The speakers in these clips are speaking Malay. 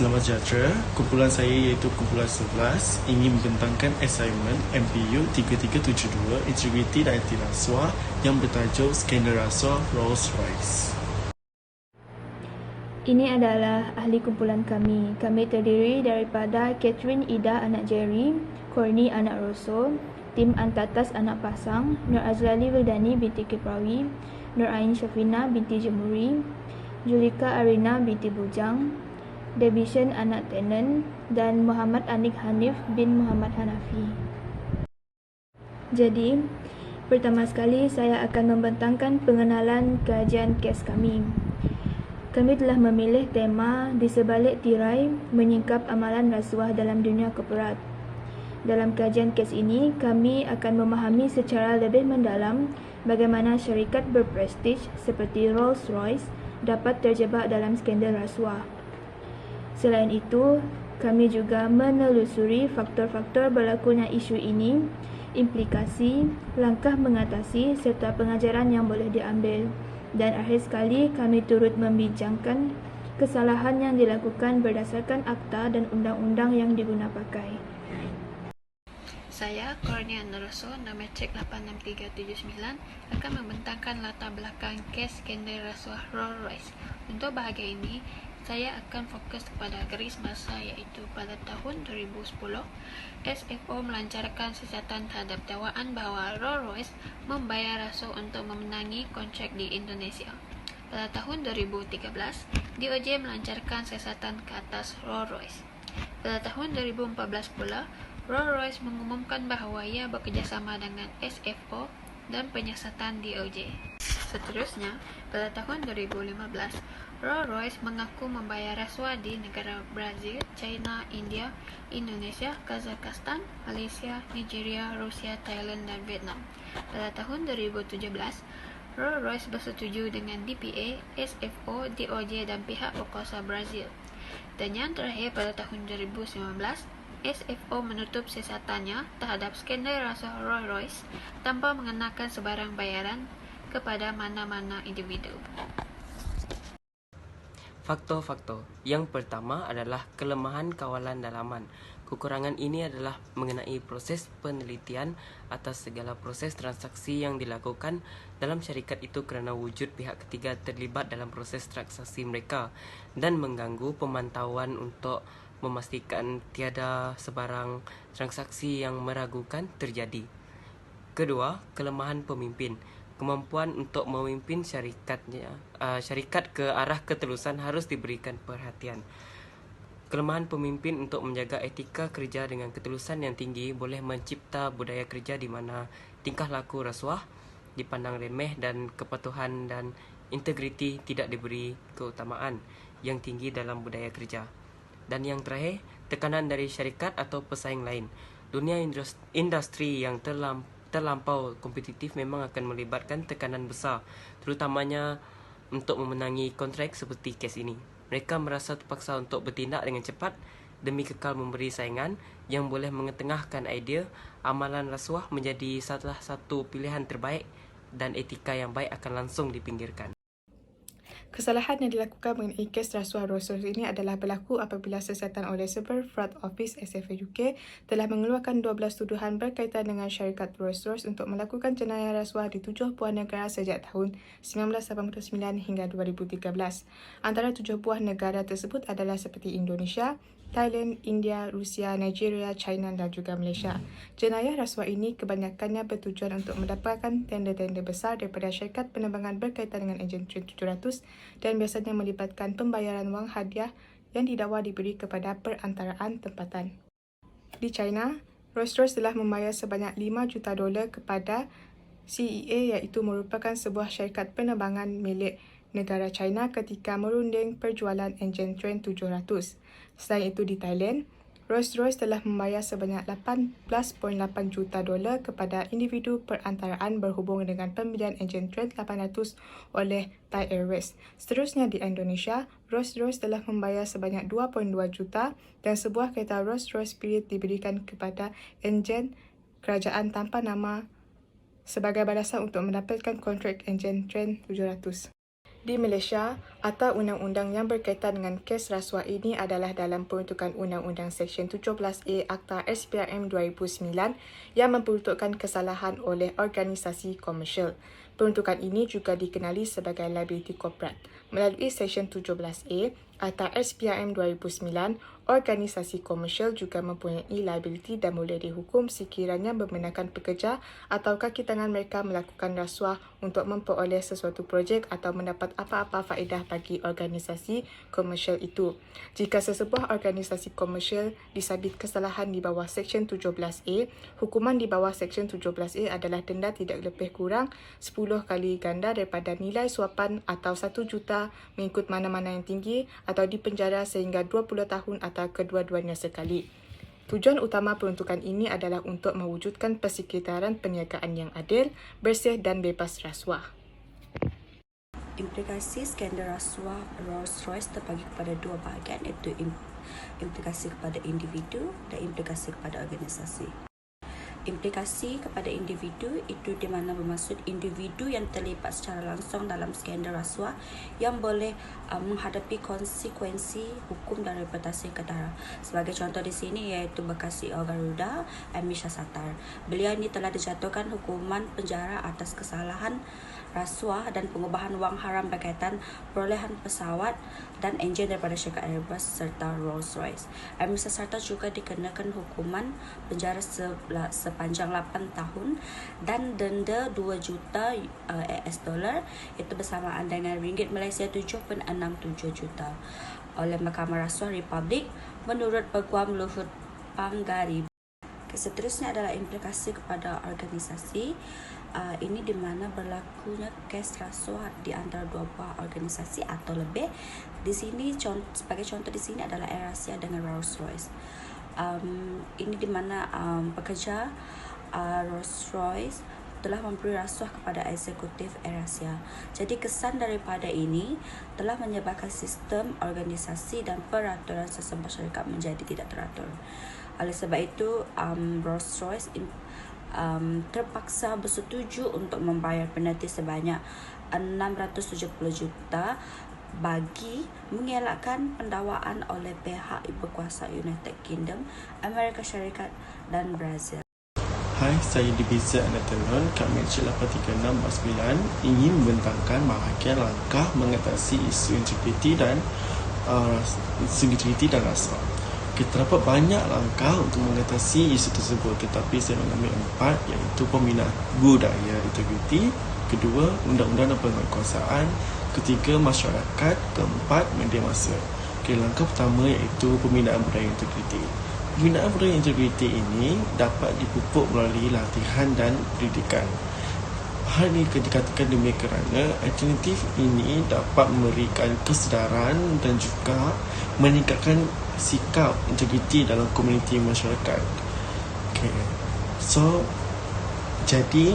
Selamat sejahtera, kumpulan saya iaitu kumpulan 11 ingin membentangkan assignment MPU 3372 Integriti dan Anti Rasuah yang bertajuk Skandal Rasuah Rolls-Royce. Ini adalah ahli kumpulan kami. Kami terdiri daripada Catherine Ida anak Jerry, Corny anak Rosso, Tim Antatas anak Pasang, Nur Azlali Wildani binti Kiprawi, Nur Ain Syafina binti Jemuri, Julika Arina binti Bujang, Debishan anak Tenen, dan Muhammad Anik Hanif bin Muhammad Hanafi. Jadi, pertama sekali saya akan membentangkan pengenalan kajian kes kami. Kami telah memilih tema di sebalik tirai menyingkap amalan rasuah dalam dunia korporat. Dalam kajian kes ini, kami akan memahami secara lebih mendalam bagaimana syarikat berprestij seperti Rolls-Royce dapat terjebak dalam skandal rasuah. Selain itu, kami juga menelusuri faktor-faktor berlakunya isu ini, implikasi, langkah mengatasi serta pengajaran yang boleh diambil. Dan akhir sekali, kami turut membincangkan kesalahan yang dilakukan berdasarkan akta dan undang-undang yang diguna pakai. Saya, Corny Rosso, nometrik 86379, akan membentangkan latar belakang kes skandal rasuah Rolls-Royce. Untuk bahagian ini, saya akan fokus kepada garis masa iaitu pada tahun 2010, SFO melancarkan siasatan terhadap dakwaan bahawa Rolls-Royce membayar rasuah untuk memenangi kontrak di Indonesia. Pada tahun 2013, DOJ melancarkan siasatan ke atas Rolls-Royce. Pada tahun 2014 pula, Rolls-Royce mengumumkan bahawa ia bekerjasama dengan SFO dan penyiasatan DOJ. Seterusnya, pada tahun 2015, Rolls-Royce mengaku membayar rasuah di negara Brazil, China, India, Indonesia, Kazakhstan, Malaysia, Nigeria, Rusia, Thailand dan Vietnam. Pada tahun 2017, Rolls-Royce bersetuju dengan DPA, SFO, DOJ dan pihak berkuasa Brazil. Dan yang terakhir, pada tahun 2019, SFO menutup siasatannya terhadap skandal rasuah Rolls-Royce tanpa mengenakan sebarang bayaran kepada mana-mana individu. Faktor-faktor. Yang pertama adalah kelemahan kawalan dalaman. Kekurangan ini adalah mengenai proses penelitian atas segala proses transaksi yang dilakukan dalam syarikat itu kerana wujud pihak ketiga terlibat dalam proses transaksi mereka dan mengganggu pemantauan untuk memastikan tiada sebarang transaksi yang meragukan terjadi. Kedua, kelemahan pemimpin. Kemampuan untuk memimpin syarikat ke arah ketelusan harus diberikan perhatian. Kelemahan pemimpin untuk menjaga etika kerja dengan ketelusan yang tinggi boleh mencipta budaya kerja di mana tingkah laku rasuah dipandang remeh dan kepatuhan dan integriti tidak diberi keutamaan yang tinggi dalam budaya kerja. Dan yang terakhir, tekanan dari syarikat atau pesaing lain. Dunia industri yang terlampau kompetitif memang akan melibatkan tekanan besar, terutamanya untuk memenangi kontrak seperti kes ini. Mereka merasa terpaksa untuk bertindak dengan cepat demi kekal memberi saingan yang boleh mengetengahkan idea amalan rasuah menjadi salah satu pilihan terbaik dan etika yang baik akan langsung dipinggirkan. Kesalahan yang dilakukan mengenai kes rasuah Rolls-Royce ini adalah berlaku apabila siasatan oleh Super Fraud Office SFA UK telah mengeluarkan 12 tuduhan berkaitan dengan syarikat Rolls-Royce untuk melakukan jenayah rasuah di 7 buah negara sejak tahun 1989 hingga 2013. Antara 7 buah negara tersebut adalah seperti Indonesia, Thailand, India, Rusia, Nigeria, China dan juga Malaysia. Jenayah rasuah ini kebanyakannya bertujuan untuk mendapatkan tender-tender besar daripada syarikat penerbangan berkaitan dengan enjin Trent 700 dan biasanya melibatkan pembayaran wang hadiah yang didakwa diberi kepada perantaraan tempatan. Di China, Rolls-Royce telah membayar sebanyak $5 juta kepada CEA iaitu merupakan sebuah syarikat penerbangan milik negara China ketika merunding perjualan enjin Trent 700. Selain itu di Thailand, Rolls-Royce telah membayar sebanyak $18.8 juta kepada individu perantaraan berhubung dengan pembelian enjin Trent 800 oleh Thai Airways. Seterusnya di Indonesia, Rolls-Royce telah membayar sebanyak $2.2 juta dan sebuah kereta Rolls-Royce Spirit diberikan kepada enjin kerajaan tanpa nama sebagai balasan untuk mendapatkan kontrak enjin Trent 700. Di Malaysia, atau undang-undang yang berkaitan dengan kes rasuah ini adalah dalam peruntukan Undang-Undang Seksyen 17A Akta SPRM 2009 yang memperuntukkan kesalahan oleh organisasi komersial. Peruntukan ini juga dikenali sebagai liability corporate. Melalui Seksyen 17A Akta SPRM 2009, organisasi komersial juga mempunyai liability dan boleh dihukum sekiranya membenarkan pekerja atau kaki tangan mereka melakukan rasuah untuk memperoleh sesuatu projek atau mendapat apa-apa faedah bagi organisasi komersial itu. Jika sesebuah organisasi komersial disabit kesalahan di bawah Seksyen 17A, hukuman di bawah Seksyen 17A adalah denda tidak lebih kurang 10 kali ganda daripada nilai suapan atau 1 juta mengikut mana-mana yang tinggi atau dipenjara sehingga 20 tahun atau kedua-duanya sekali. Tujuan utama peruntukan ini adalah untuk mewujudkan persekitaran perniagaan yang adil, bersih dan bebas rasuah. Implikasi skandal rasuah Rolls-Royce terbagi kepada dua bahagian, iaitu implikasi kepada individu dan implikasi kepada organisasi. Implikasi kepada individu itu di mana bermaksud individu yang terlibat secara langsung dalam skandal rasuah yang boleh menghadapi konsekuensi hukum dan reputasi ketara. Sebagai contoh di sini iaitu bekas CEO Garuda, Amish Satar. Beliau ini telah dijatuhkan hukuman penjara atas kesalahan rasuah dan pengubahan wang haram berkaitan perolehan pesawat dan enjin daripada syarikat Airbus serta Rolls-Royce. Amish Satar juga dikenakan hukuman penjara sepanjang 8 tahun dan denda 2 juta US dollar, itu bersamaan dengan ringgit Malaysia 7.67 juta oleh Mahkamah Rasuah Republik menurut Peguam Luhut Panggari. Seterusnya adalah implikasi kepada organisasi. Ini di mana berlakunya kes rasuah di antara dua buah organisasi atau lebih. Di sini sebagai contoh di sini adalah AirAsia dengan Rolls-Royce. Ini di mana pekerja Rolls-Royce telah memberi rasuah kepada eksekutif AirAsia. Jadi kesan daripada ini telah menyebabkan sistem organisasi dan peraturan sesebuah syarikat menjadi tidak teratur. Oleh sebab itu, Rolls-Royce terpaksa bersetuju untuk membayar penalti sebanyak 670 juta bagi mengelakkan pendakwaan oleh pihak ibu kuasa United Kingdom, Amerika Syarikat dan Brazil. Hai, saya Dibiza Anatelon, kami Encik 83649 ingin membentangkan bahagian langkah mengatasi isu integriti dan rasuah. Terdapat banyak langkah untuk mengatasi isu tersebut, tetapi saya mengambil 4, iaitu pembinaan budaya integriti, kedua, undang-undang dan penguatkuasaan, ketiga, masyarakat, keempat, media massa. Langkah pertama iaitu pembinaan budaya integriti. Pembinaan budaya integriti ini dapat dipupuk melalui latihan dan pendidikan. Hal ini dikatakan demikian kerana alternatif ini dapat memberikan kesedaran dan juga meningkatkan sikap integriti dalam komuniti masyarakat. Jadi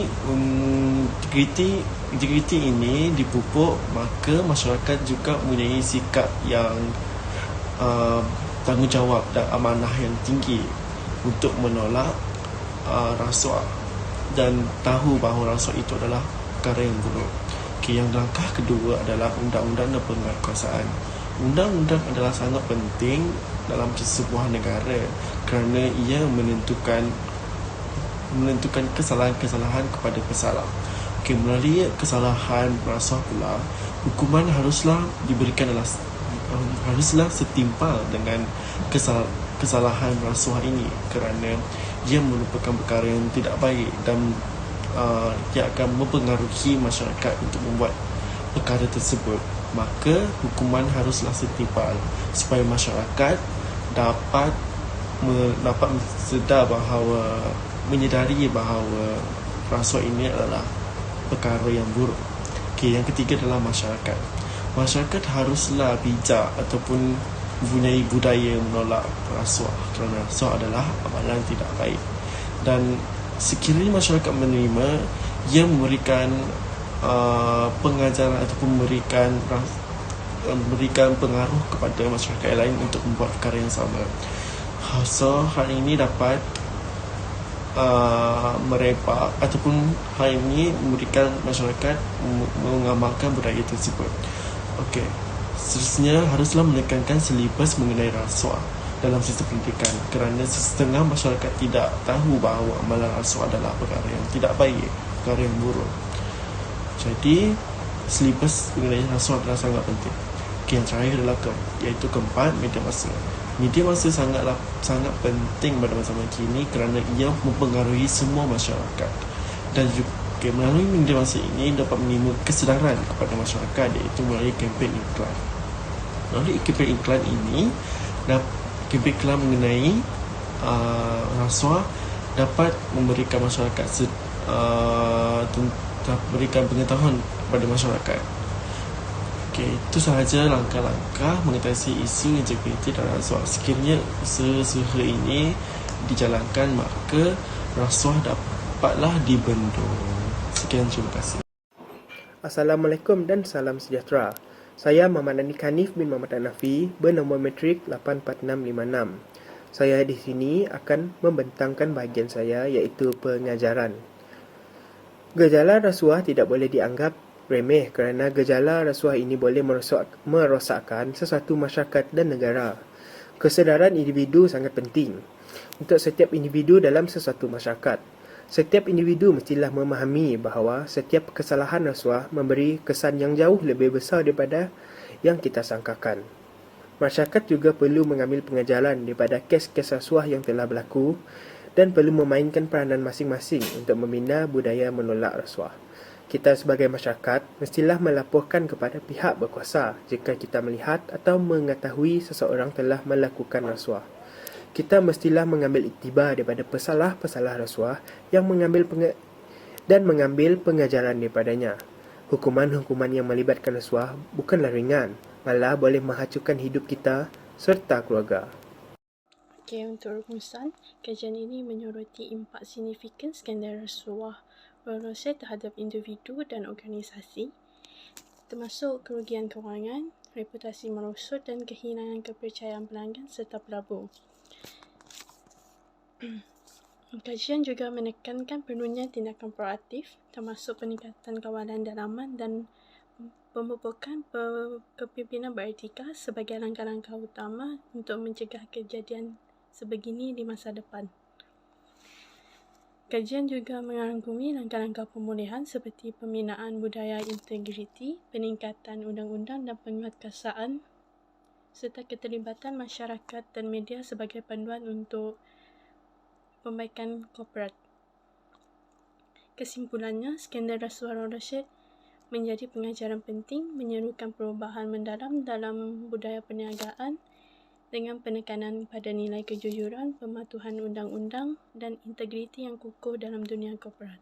integriti ini dipupuk, maka masyarakat juga mempunyai sikap yang tanggungjawab dan amanah yang tinggi untuk menolak rasuah dan tahu bahawa rasuah itu adalah perkara yang buruk. Yang langkah kedua adalah undang-undang dan penguatkuasaan. Undang-undang adalah sangat penting dalam sebuah negara kerana ia menentukan kesalahan-kesalahan kepada pesalah. Melalui kesalahan rasuah pula, hukuman haruslah setimpal dengan kesalahan rasuah ini kerana ia merupakan perkara yang tidak baik dan ia akan mempengaruhi masyarakat untuk membuat perkara tersebut. Maka hukuman haruslah setimpal supaya masyarakat dapat menyedari bahawa rasuah ini adalah perkara yang buruk. Yang ketiga adalah masyarakat. Masyarakat haruslah bijak ataupun mempunyai budaya menolak rasuah kerana rasuah adalah amalan tidak baik. Dan sekiranya masyarakat menerima, ia memberikan pengajaran ataupun memberikan pengaruh kepada masyarakat lain untuk membuat perkara yang sama. So, hal ini dapat merepak ataupun hal ini memberikan masyarakat mengamalkan budaya tersebut. Okey. Seterusnya haruslah menekankan silibus mengenai rasuah dalam sistem pendidikan kerana setengah masyarakat tidak tahu bahawa amalan rasuah adalah perkara yang tidak baik, perkara yang buruk. Jadi, silibus mengenai rasuah adalah sangat penting. Okey, yang terakhir adalah iaitu keempat, media massa. Media massa sangat penting pada masa kini kerana ia mempengaruhi semua masyarakat. Dan juga melalui media massa ini dapat menimbulkan kesedaran kepada masyarakat iaitu melalui kempen iklan. Melalui kempen iklan ini, kempen iklan mengenai rasuah dapat memberikan masyarakat berikan pengetahuan kepada masyarakat. Okey, itu sahaja langkah-langkah mengatasi isu integriti dan rasuah. Sekiranya usaha ini dijalankan, maka rasuah dapatlah dibendung. Sekian, terima kasih. Assalamualaikum dan salam sejahtera. Saya Muhammad Anik Hanif bin Muhammad Hanafi bernombor matrik 84656. Saya di sini akan membentangkan bahagian saya iaitu pengajaran. Gejala rasuah tidak boleh dianggap remeh kerana gejala rasuah ini boleh merosakkan sesuatu masyarakat dan negara. Kesedaran individu sangat penting untuk setiap individu dalam sesuatu masyarakat. Setiap individu mestilah memahami bahawa setiap kesalahan rasuah memberi kesan yang jauh lebih besar daripada yang kita sangkakan. Masyarakat juga perlu mengambil pengajaran daripada kes-kes rasuah yang telah berlaku dan perlu memainkan peranan masing-masing untuk membina budaya menolak rasuah. Kita sebagai masyarakat mestilah melaporkan kepada pihak berkuasa jika kita melihat atau mengetahui seseorang telah melakukan rasuah. Kita mestilah mengambil iktibar daripada pesalah-pesalah rasuah yang mengambil pengajaran daripadanya. Hukuman-hukuman yang melibatkan rasuah bukanlah ringan, malah boleh menghancurkan hidup kita serta keluarga. Okey, untuk rumusan, kajian ini menyoroti impak signifikan skandal rasuah Rolls Royce terhadap individu dan organisasi, termasuk kerugian kewangan, reputasi merosot dan kehilangan kepercayaan pelanggan serta pelabur. Kajian juga menekankan perlunya tindakan proaktif termasuk peningkatan kawalan dalaman dan pemupukan kepimpinan beretika sebagai langkah-langkah utama untuk mencegah kejadian sebegini di masa depan. Kajian juga merangkumi langkah-langkah pemulihan seperti pembinaan budaya integriti, peningkatan undang-undang dan penguatkuasaan serta keterlibatan masyarakat dan media sebagai panduan untuk perbaikan korporat. Kesimpulannya, skandal rasuah Rolls Royce menjadi pengajaran penting menyerukan perubahan mendalam dalam budaya perniagaan dengan penekanan pada nilai kejujuran, pematuhan undang-undang dan integriti yang kukuh dalam dunia korporat.